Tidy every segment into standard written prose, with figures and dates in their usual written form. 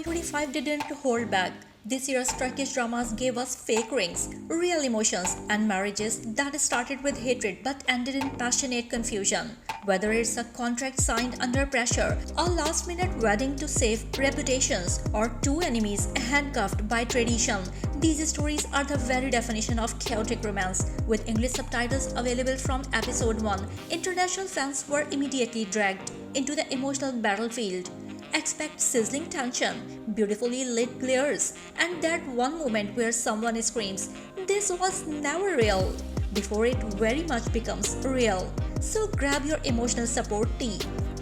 2025 didn't hold back. This year's Turkish dramas gave us fake rings, real emotions, and marriages that started with hatred but ended in passionate confusion. Whether it's a contract signed under pressure, a last minute wedding to save reputations, or two enemies handcuffed by tradition, these stories are the very definition of chaotic romance. With English subtitles available from episode 1, international fans were immediately dragged into the emotional battlefield. Expect sizzling tension, beautifully lit glares, and that one moment where someone screams, "This was never real," before it very much becomes real. So grab your emotional support tea.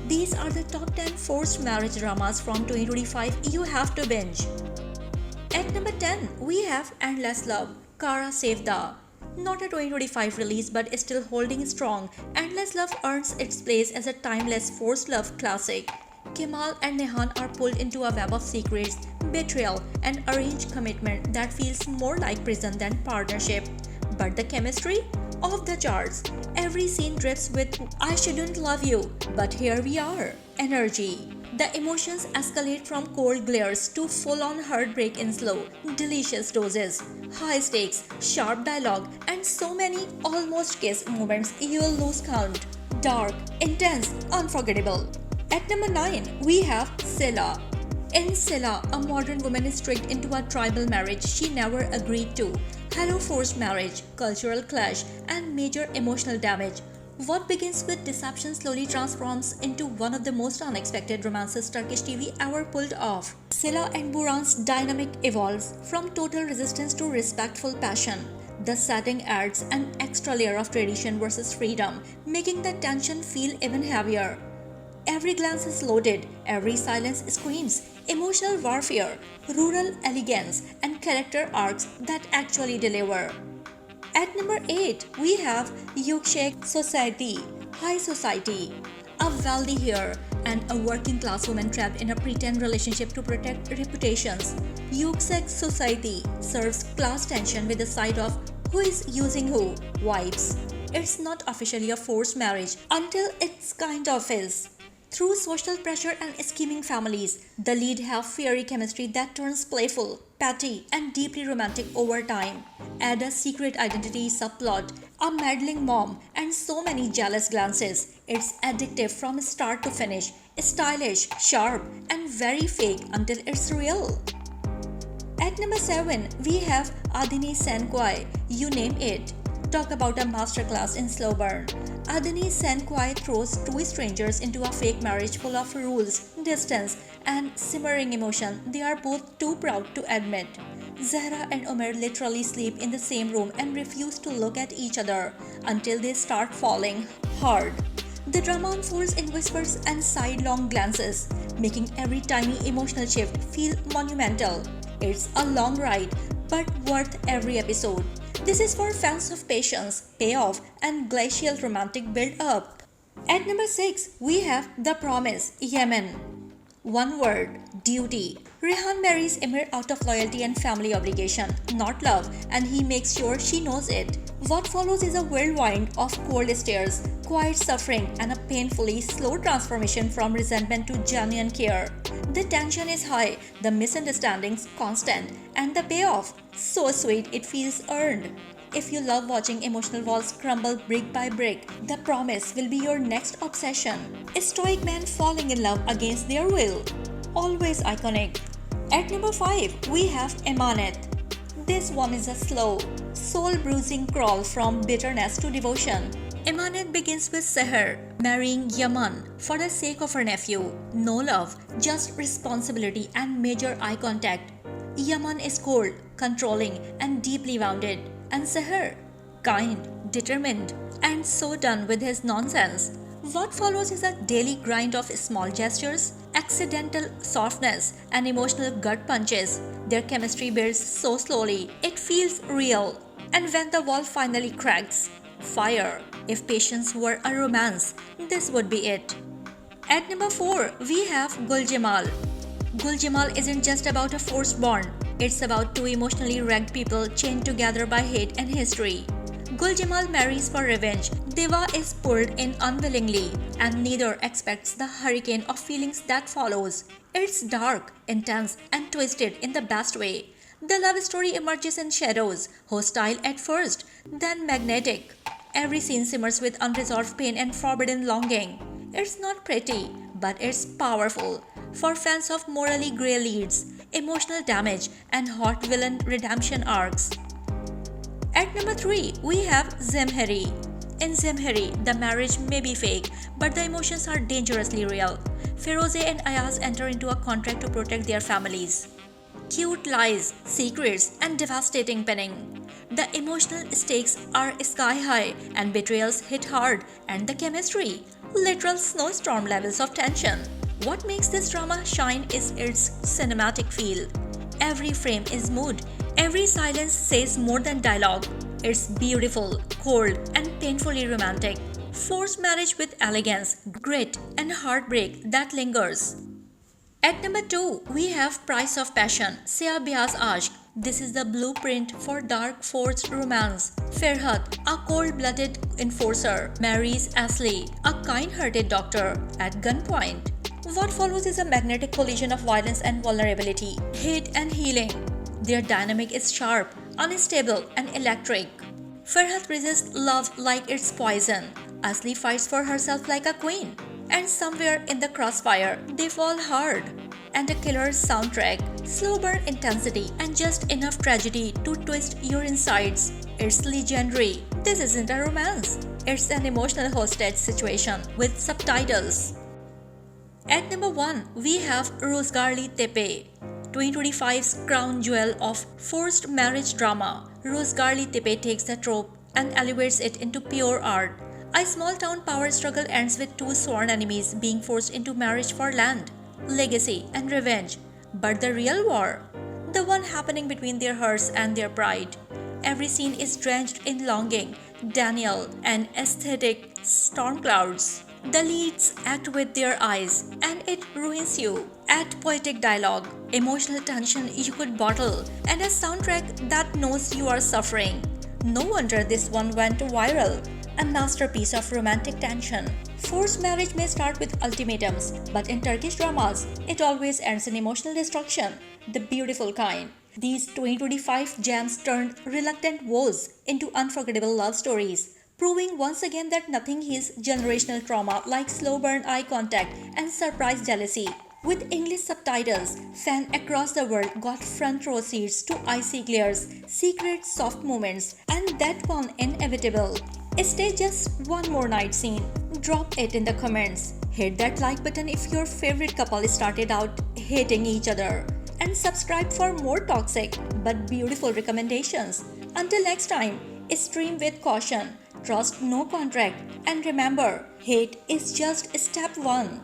These are the top 10 forced marriage dramas from 2025 you have to binge. At number 10, we have Endless Love, Kara Sevda. Not a 2025 release but still holding strong, Endless Love earns its place as a timeless forced love classic. Kemal and Nehan are pulled into a web of secrets, betrayal, and arranged commitment that feels more like prison than partnership. But the chemistry? Off the charts. Every scene drips with "I shouldn't love you, but here we are" energy. The emotions escalate from cold glares to full-on heartbreak in slow, delicious doses. High stakes, sharp dialogue, and so many almost kiss moments you'll lose count. Dark, intense, unforgettable. At number 9, we have Sila. In Sila, a modern woman is tricked into a tribal marriage she never agreed to. Hello forced marriage, cultural clash, and major emotional damage. What begins with deception slowly transforms into one of the most unexpected romances Turkish TV ever pulled off. Sila and Buran's dynamic evolves from total resistance to respectful passion. The setting adds an extra layer of tradition versus freedom, making the tension feel even heavier. Every glance is loaded, every silence screams emotional warfare, rural elegance, and character arcs that actually deliver. At number 8, we have Yüksek Society, High Society. A wealthy heir and a working class woman trapped in a pretend relationship to protect reputations. Yüksek Society serves class tension with a side of "who is using who" vibes. It's not officially a forced marriage until it's kind of is. Through social pressure and scheming families, the lead have fiery chemistry that turns playful, petty, and deeply romantic over time. Add a secret identity subplot, a meddling mom, and so many jealous glances. It's addictive from start to finish, stylish, sharp, and very fake until it's real. At number 7, we have Adini Senkwai, You Name It. Talk about a masterclass in slow burn. Adini Senkwai throws two strangers into a fake marriage full of rules, distance, and simmering emotion they are both too proud to admit. Zahra and Omer literally sleep in the same room and refuse to look at each other until they start falling hard. The drama unfolds in whispers and sidelong glances, making every tiny emotional shift feel monumental. It's a long ride, but worth every episode. This is for fans of patience, payoff, and glacial romantic build-up. At number 6, we have The Promise, Yemen. One word, duty. Rehan marries Emir out of loyalty and family obligation, not love, and he makes sure she knows it. What follows is a whirlwind of cold stares, quiet suffering, and a painfully slow transformation from resentment to genuine care. The tension is high, the misunderstandings constant, and the payoff so sweet it feels earned. If you love watching emotional walls crumble brick by brick, The Promise will be your next obsession. A stoic man falling in love against their will. Always iconic. At number 5, we have Emanet. This one is a slow, soul-bruising crawl from bitterness to devotion. Emanet begins with Seher marrying Yaman for the sake of her nephew. No love, just responsibility and major eye contact. Yaman is cold, controlling, and deeply wounded. And Seher, kind, determined, and so done with his nonsense. What follows is a daily grind of small gestures, accidental softness, and emotional gut punches. Their chemistry builds so slowly, it feels real. And when the wall finally cracks, fire. If patience were a romance, this would be it. At number 4, we have Gulcemal. Gulcemal isn't just about a forced bond. It's about two emotionally wrecked people chained together by hate and history. Gulcemal marries for revenge. Deva is pulled in unwillingly, and neither expects the hurricane of feelings that follows. It's dark, intense, and twisted in the best way. The love story emerges in shadows, hostile at first, then magnetic. Every scene simmers with unresolved pain and forbidden longing. It's not pretty, but it's powerful. For fans of morally grey leads, emotional damage, and hot villain redemption arcs. At number 3, we have Zemheri. In Zemheri, the marriage may be fake, but the emotions are dangerously real. Feroze and Ayaz enter into a contract to protect their families. Cute lies, secrets, and devastating penning. The emotional stakes are sky high, and betrayals hit hard, and the chemistry, literal snowstorm levels of tension. What makes this drama shine is its cinematic feel. Every frame is mood, every silence says more than dialogue. It's beautiful, cold, and painfully romantic. Forced marriage with elegance, grit, and heartbreak that lingers. At number 2, we have Price of Passion, Sia Bia's Ashq. This is the blueprint for dark forced romance. Ferhat, a cold-blooded enforcer, marries Asli, a kind-hearted doctor, at gunpoint. What follows is a magnetic collision of violence and vulnerability, hate and healing. Their dynamic is sharp, unstable, and electric. Ferhat resists love like it's poison. Asli fights for herself like a queen. And somewhere in the crossfire, they fall hard. And a killer's soundtrack, slow burn intensity, and just enough tragedy to twist your insides. It's legendary. This isn't a romance. It's an emotional hostage situation with subtitles. At number 1, we have Ruzgarli Tepe, 2025's crown jewel of forced marriage drama. Ruzgarli Tepe takes the trope and elevates it into pure art. A small-town power struggle ends with two sworn enemies being forced into marriage for land, legacy, and revenge. But the real war, the one happening between their hearts and their pride. Every scene is drenched in longing, Daniel, and aesthetic storm clouds. The leads act with their eyes, and it ruins you. Add poetic dialogue, emotional tension you could bottle, and a soundtrack that knows you are suffering. No wonder this one went viral. A masterpiece of romantic tension. Forced marriage may start with ultimatums, but in Turkish dramas, it always ends in emotional destruction, the beautiful kind. These 2025 gems turned reluctant woes into unforgettable love stories, proving once again that nothing is generational trauma like slow burn eye contact and surprise jealousy. With English subtitles, fans across the world got front row seats to icy glares, secret soft moments, and that one inevitable. Stay just one more night scene. Drop it in the comments. Hit that like button if your favorite couple started out hating each other. And subscribe for more toxic but beautiful recommendations. Until next time, stream with caution, trust no contract, and remember, hate is just step 1.